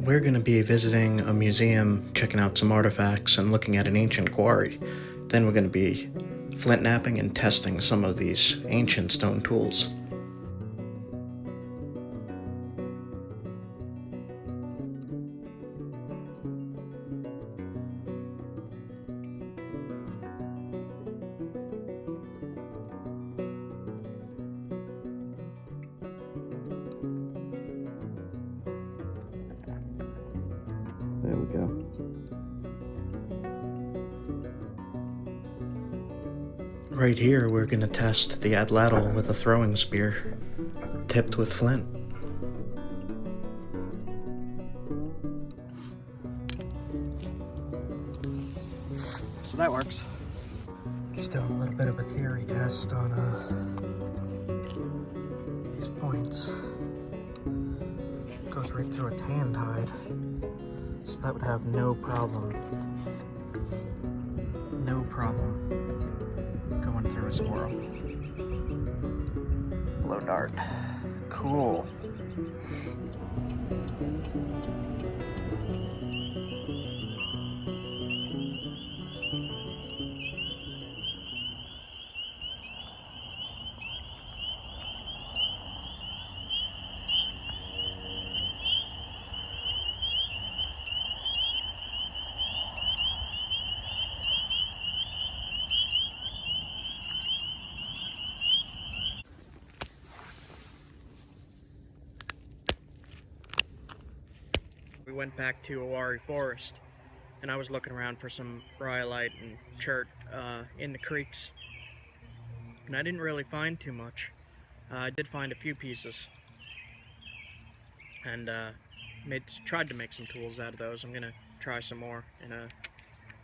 We're going to be visiting a museum, checking out some artifacts, and looking at an ancient quarry. Then we're going to be Flintknapping and testing some of these ancient stone tools. There we go. Right here, we're going to test the Atlatl with a throwing spear, tipped with flint. So that works. Just doing a little bit of a theory test on these points. Goes right through a tanned hide, so that would have no problem going through a squirrel. Blow dart. Cool. We went back to Owari Forest, and I was looking around for some rhyolite and chert in the creeks, and I didn't really find too much. I did find a few pieces, and tried to make some tools out of those. I'm gonna try some more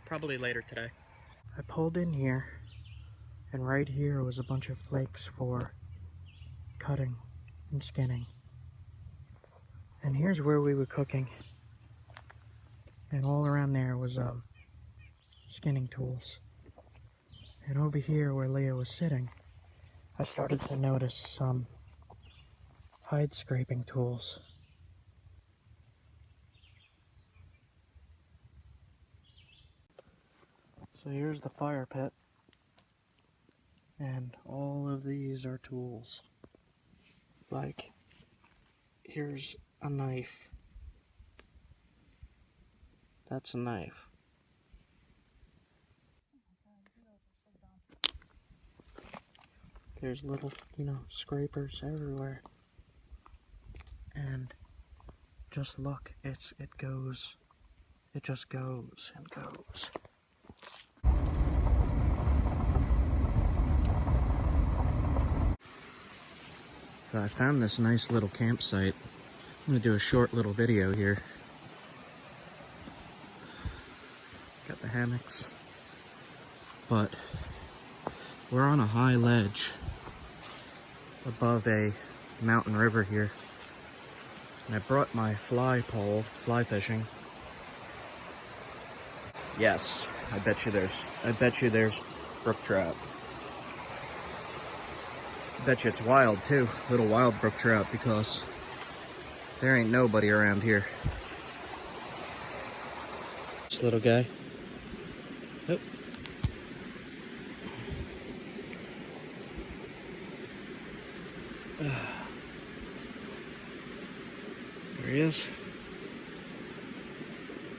probably later today. I pulled in here, and right here was a bunch of flakes for cutting and skinning. And here's where we were cooking. And all around there was skinning tools. And over here where Leah was sitting, I started to notice some hide scraping tools. So here's the fire pit, and all of these are tools. Like, here's a knife. That's a knife. There's little, scrapers everywhere. And just look, it just goes and goes. So I found this nice little campsite. I'm gonna do a short little video here. Got the hammocks. But we're on a high ledge above a mountain river here. And I brought my fly pole, fly fishing. Yes, I bet you there's brook trout. I bet you it's wild too, little wild brook trout, because there ain't nobody around here. This little guy. Oh. There he is.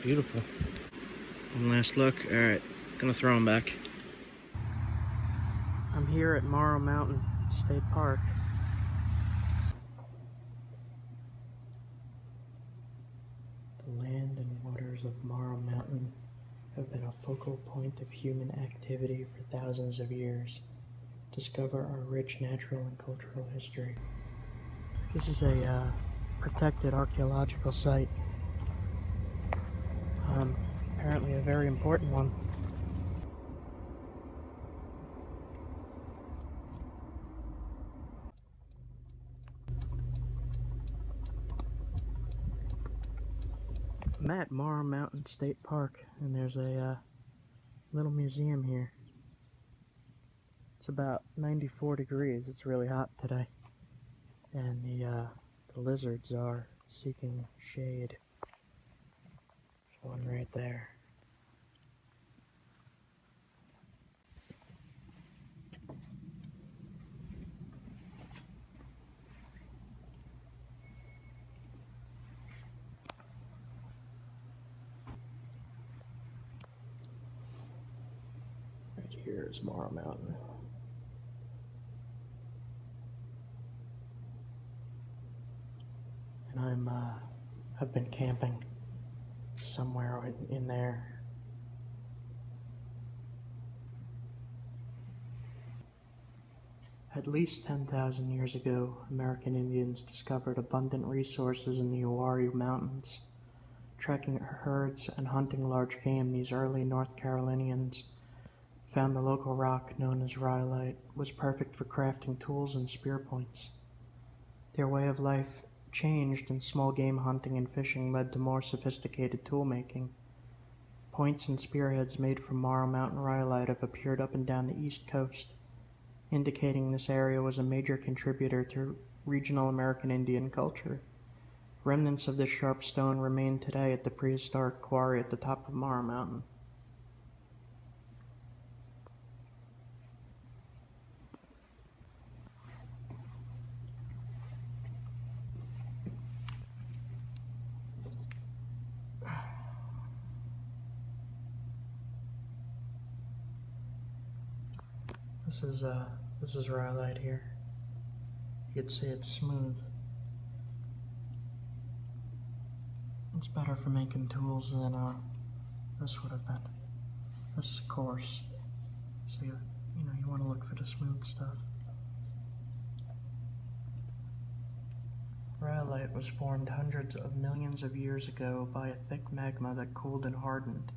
Beautiful. One last look. Alright, gonna throw him back. I'm here at Morrow Mountain State Park. The land and waters of Morrow Mountain have been a focal point of human activity for thousands of years. Discover our rich natural and cultural history. This is a protected archaeological site. Apparently a very important one. I'm at Morrow Mountain State Park, and there's a little museum here. It's about 94 degrees. It's really hot today. And the lizards are seeking shade. One right there. Right here is Morrow Mountain. And I've been camping somewhere in there. At least 10,000 years ago, American Indians discovered abundant resources in the Uwharrie Mountains. Trekking herds and hunting large game, these early North Carolinians found the local rock known as rhyolite was perfect for crafting tools and spear points. Their way of life changed, and small game hunting and fishing led to more sophisticated tool making. Points and spearheads made from Morrow Mountain rhyolite have appeared up and down the east coast, indicating this area was a major contributor to regional American Indian culture. Remnants of this sharp stone remain today at the prehistoric quarry at the top of Morrow Mountain. This is rhyolite here. You could see it's smooth. It's better for making tools than this would have been. This is coarse, so you want to look for the smooth stuff. Rhyolite was formed hundreds of millions of years ago by a thick magma that cooled and hardened.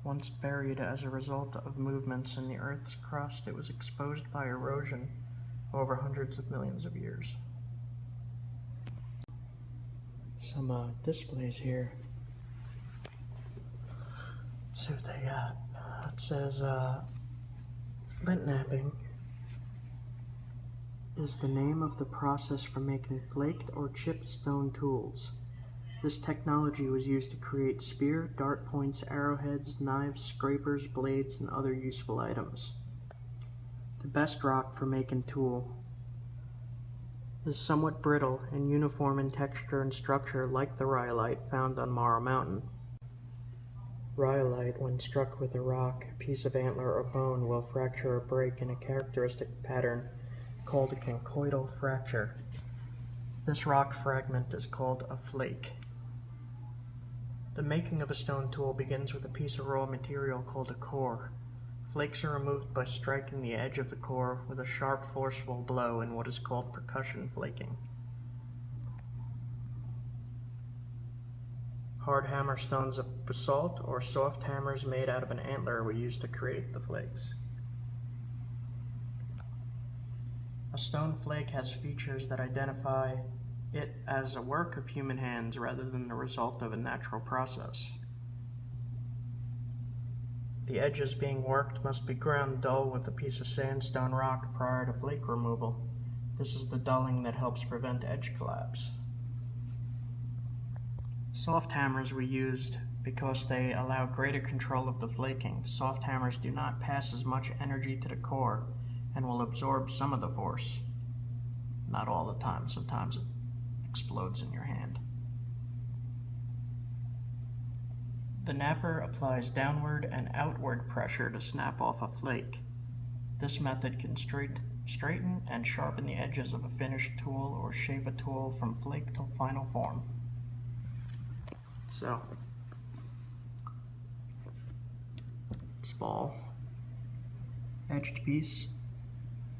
Once buried as a result of movements in the Earth's crust, it was exposed by erosion over hundreds of millions of years. Some displays here. Let's see what they got. It says Flintknapping is the name of the process for making flaked or chipped stone tools. This technology was used to create spear, dart points, arrowheads, knives, scrapers, blades, and other useful items. The best rock for making tool is somewhat brittle and uniform in texture and structure, like the rhyolite found on Morrow Mountain. Rhyolite, when struck with a rock, piece of antler, or bone, will fracture or break in a characteristic pattern called a conchoidal fracture. This rock fragment is called a flake. The making of a stone tool begins with a piece of raw material called a core. Flakes are removed by striking the edge of the core with a sharp, forceful blow in what is called percussion flaking. Hard hammer stones of basalt or soft hammers made out of an antler were used to create the flakes. A stone flake has features that identify it as a work of human hands rather than the result of a natural process. The edges being worked must be ground dull with a piece of sandstone rock prior to flake removal. This is the dulling that helps prevent edge collapse. Soft hammers were used because they allow greater control of the flaking. Soft hammers do not pass as much energy to the core and will absorb some of the force. Not all the time, sometimes it explodes in your hand. The knapper applies downward and outward pressure to snap off a flake. This method can straighten and sharpen the edges of a finished tool or shape a tool from flake to final form. So, spall, edged piece,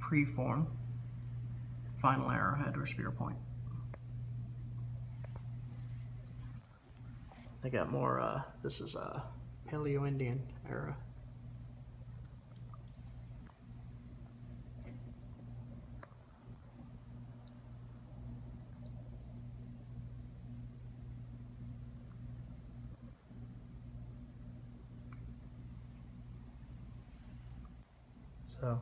preform, final arrowhead or spear point. I got more, this is Paleo-Indian era. So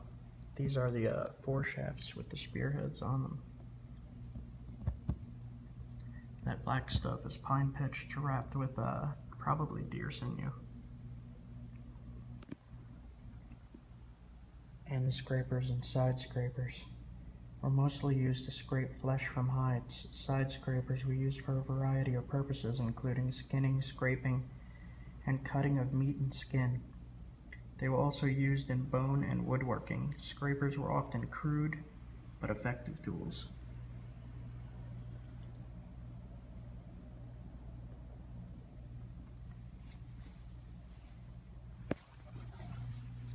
these are the foreshafts with the spearheads on them. That black stuff is pine pitch wrapped with Probably deer sinew. End scrapers and side scrapers were mostly used to scrape flesh from hides. Side scrapers were used for a variety of purposes, including skinning, scraping, and cutting of meat and skin. They were also used in bone and woodworking. Scrapers were often crude but effective tools.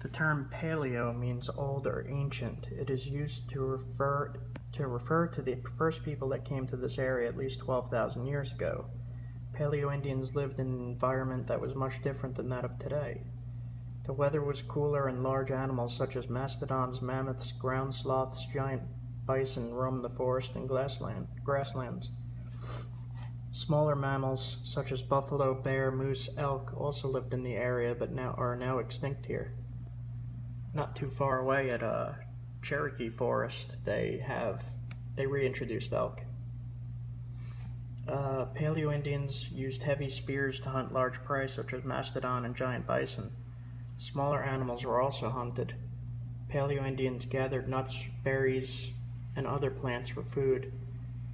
The term paleo means old or ancient. It is used to refer to the first people that came to this area at least 12,000 years ago. Paleo Indians lived in an environment that was much different than that of today. The weather was cooler and large animals such as mastodons, mammoths, ground sloths, giant bison roamed the forest and grasslands. Smaller mammals such as buffalo, bear, moose, elk also lived in the area but are now extinct here. Not too far away at Cherokee Forest, they reintroduced elk. Paleo Indians used heavy spears to hunt large prey such as mastodon and giant bison. Smaller animals were also hunted. Paleo Indians gathered nuts, berries, and other plants for food.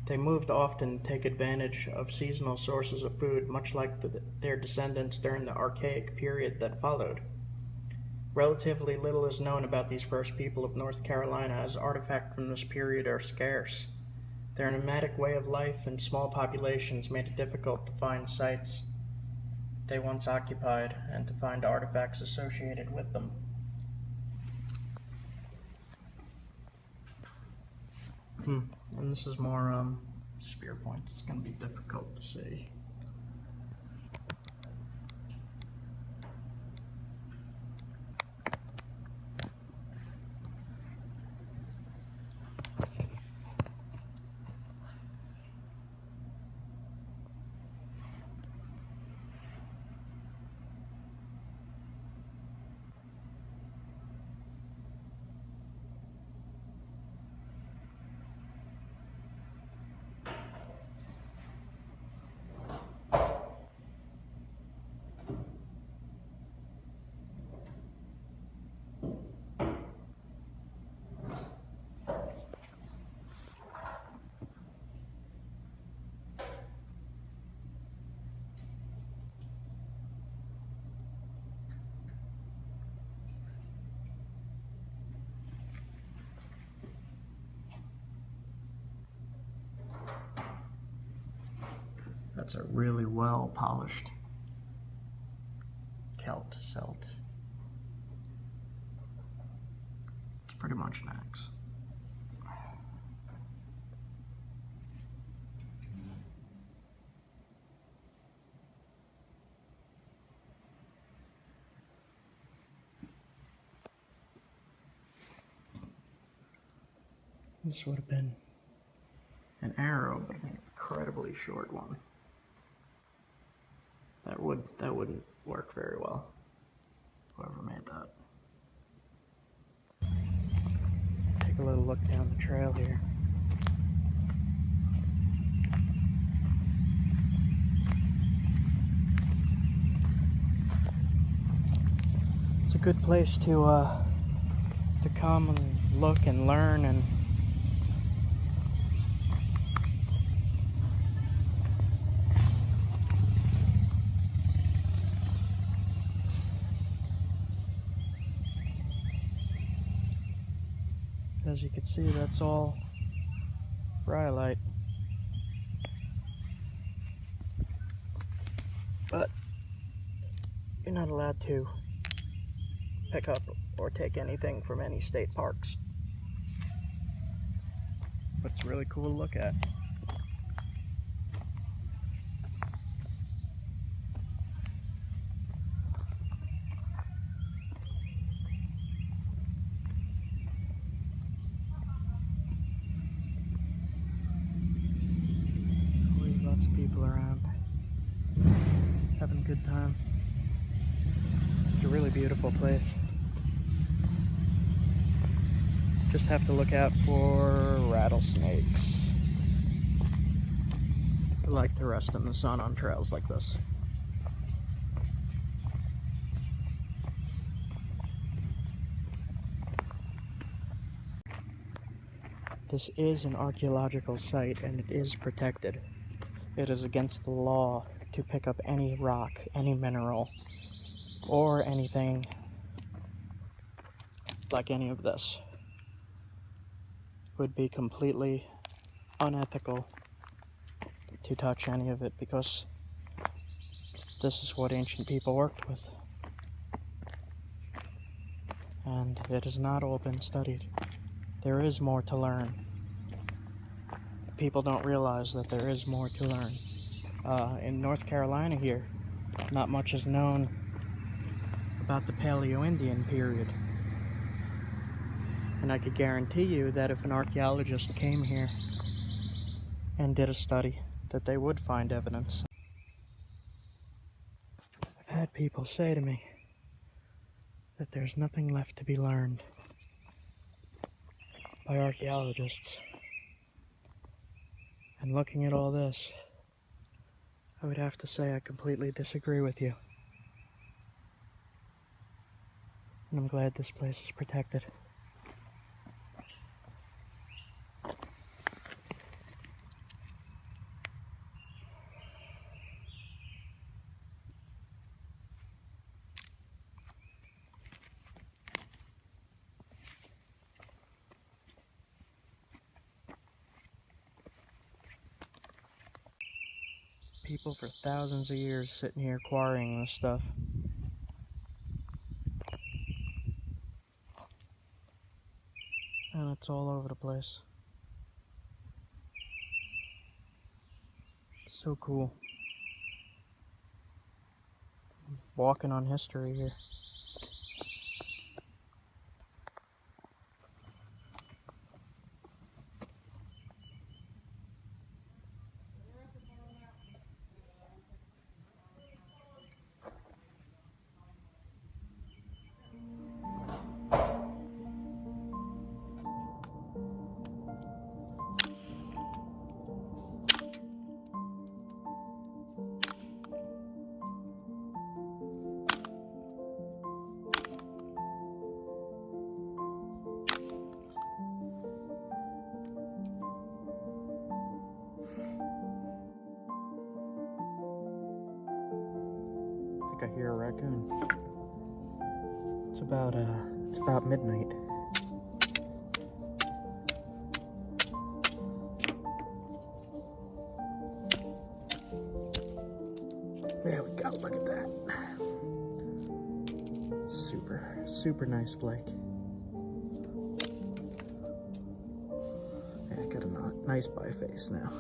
They moved often to take advantage of seasonal sources of food, much like their descendants during the archaic period that followed. Relatively little is known about these first people of North Carolina, as artifacts from this period are scarce. Their nomadic way of life and small populations made it difficult to find sites they once occupied and to find artifacts associated with them. And this is more spear points. It's going to be difficult to see. That's a really well polished celt. It's pretty much an axe. This would have been an arrow, but an incredibly short one. That wouldn't work very well. Whoever made that. Take a little look down the trail here. It's a good place to come and look and learn and as you can see, that's all rhyolite. But you're not allowed to pick up or take anything from any state parks. But it's really cool to look at. Lots of people around having a good time. It's a really beautiful place. Just have to look out for rattlesnakes. I like to rest in the sun on trails like this. This is an archaeological site and it is protected. It is against the law to pick up any rock, any mineral, or anything like any of this. It would be completely unethical to touch any of it because this is what ancient people worked with. And it has not all been studied. There is more to learn. People don't realize that there is more to learn. In North Carolina here, not much is known about the Paleo-Indian period. And I could guarantee you that if an archaeologist came here and did a study, that they would find evidence. I've had people say to me that there's nothing left to be learned by archaeologists. And looking at all this, I would have to say I completely disagree with you. And I'm glad this place is protected. People for thousands of years sitting here quarrying this stuff. And it's all over the place. So cool. Walking on history here. I think I hear a raccoon. It's about midnight. There we go, look at that. Super nice flake. Yeah, got a nice biface now.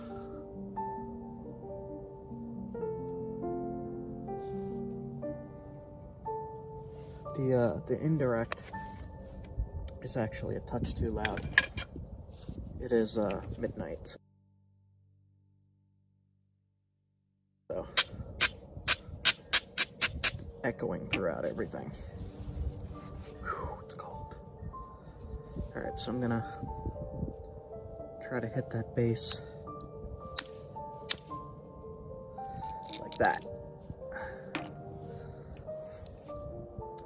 The indirect is actually a touch too loud. It is midnight, so it's echoing throughout everything. Whew, it's cold. Alright, so I'm gonna try to hit that base like that.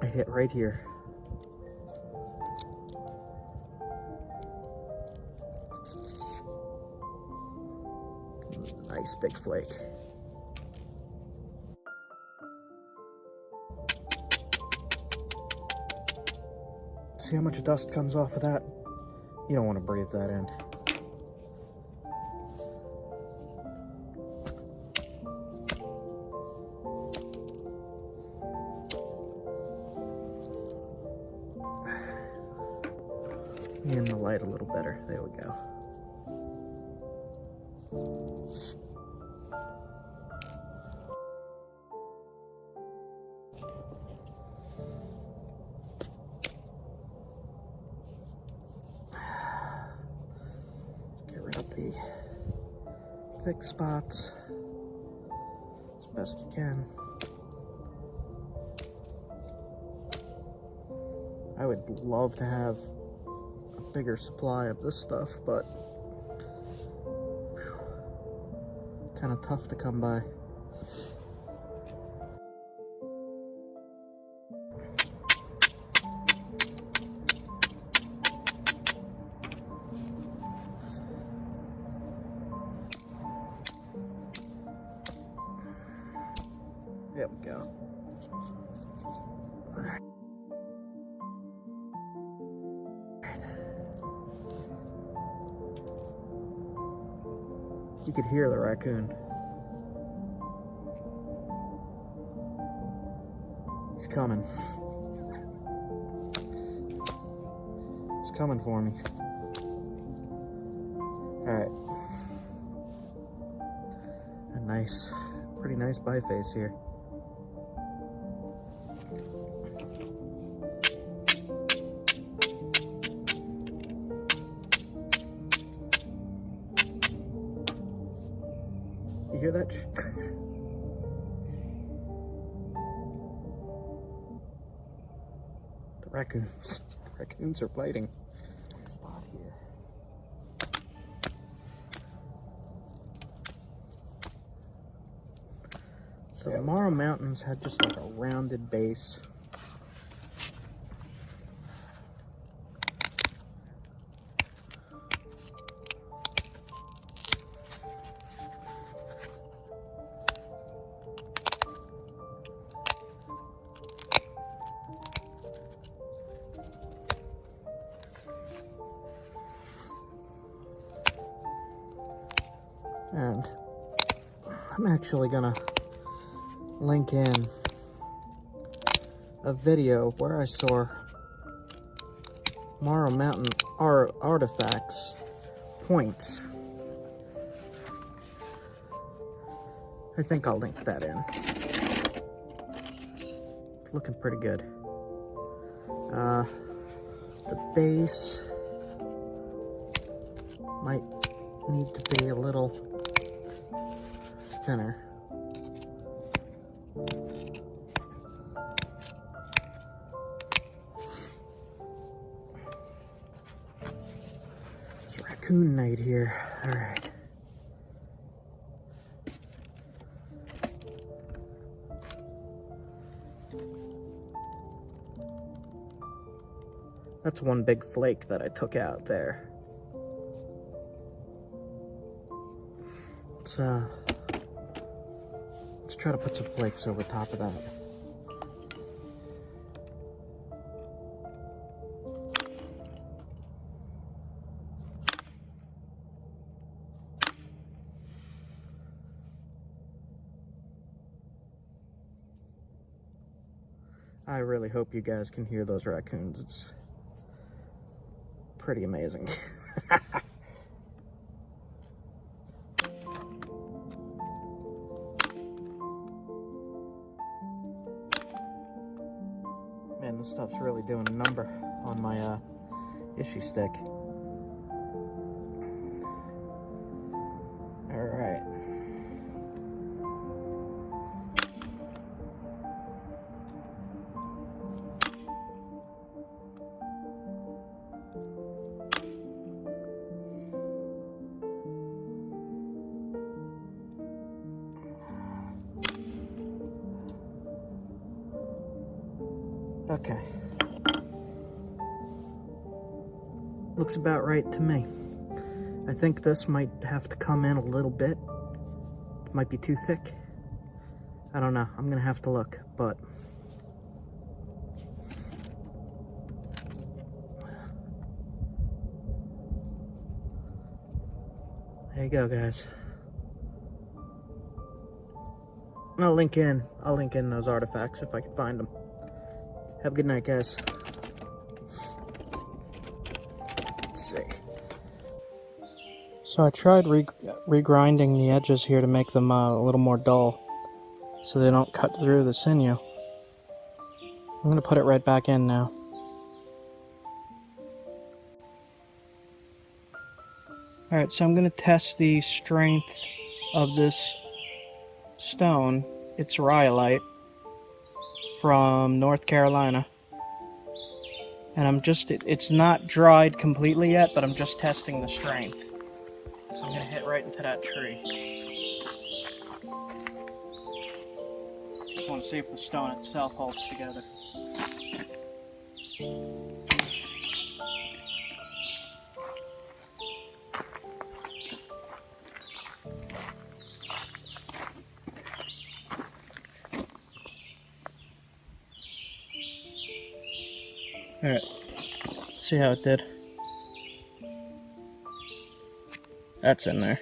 I hit right here. Nice big flake. See how much dust comes off of that? You don't want to breathe that in. In the light a little better. There we go. Get rid of the thick spots as best you can. I would love to have bigger supply of this stuff, but kind of tough to come by. There we go. All right. You could hear the raccoon. He's coming. He's coming for me. Alright. A nice, pretty nice biface here. You hear that? The raccoons. Raccoons are fighting. Spot here. So the Morrow Mountains had just like a rounded base. And I'm actually gonna link in a video of where I saw Morrow Mountain artifacts, points. I think I'll link that in. It's looking pretty good. The base might need to be a little thinner. It's raccoon night here. All right. That's one big flake that I took out there. Let's try to put some flakes over top of that. I really hope you guys can hear those raccoons. It's pretty amazing. Man, this stuff's really doing a number on my issue stick. All right. Okay. Looks about right to me. I think this might have to come in a little bit. It might be too thick. I don't know. I'm gonna have to look, but there you go, guys. I'll link in those artifacts if I can find them. Have a good night, guys. Let's see. So I tried regrinding the edges here to make them a little more dull so they don't cut through the sinew. I'm going to put it right back in now. Alright, so I'm going to test the strength of this stone. It's rhyolite from North Carolina. And it's not dried completely yet, but I'm just testing the strength. So I'm going to hit right into that tree. Just want to see if the stone itself holds together. Alright, see how it did. That's in there.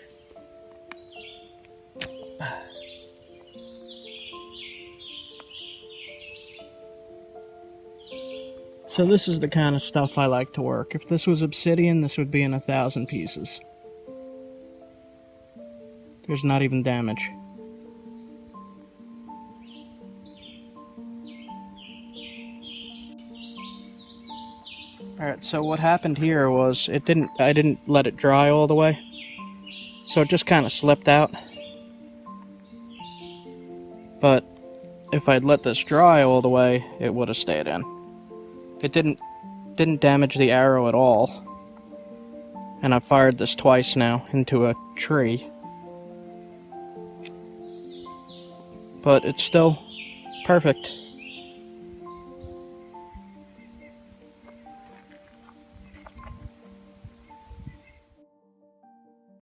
So this is the kind of stuff I like to work. If this was obsidian, this would be in 1,000 pieces. There's not even damage. Alright, so what happened here was I didn't let it dry all the way. So it just kind of slipped out. But if I'd let this dry all the way, it would have stayed in. It didn't damage the arrow at all. And I fired this twice now into a tree. But it's still perfect.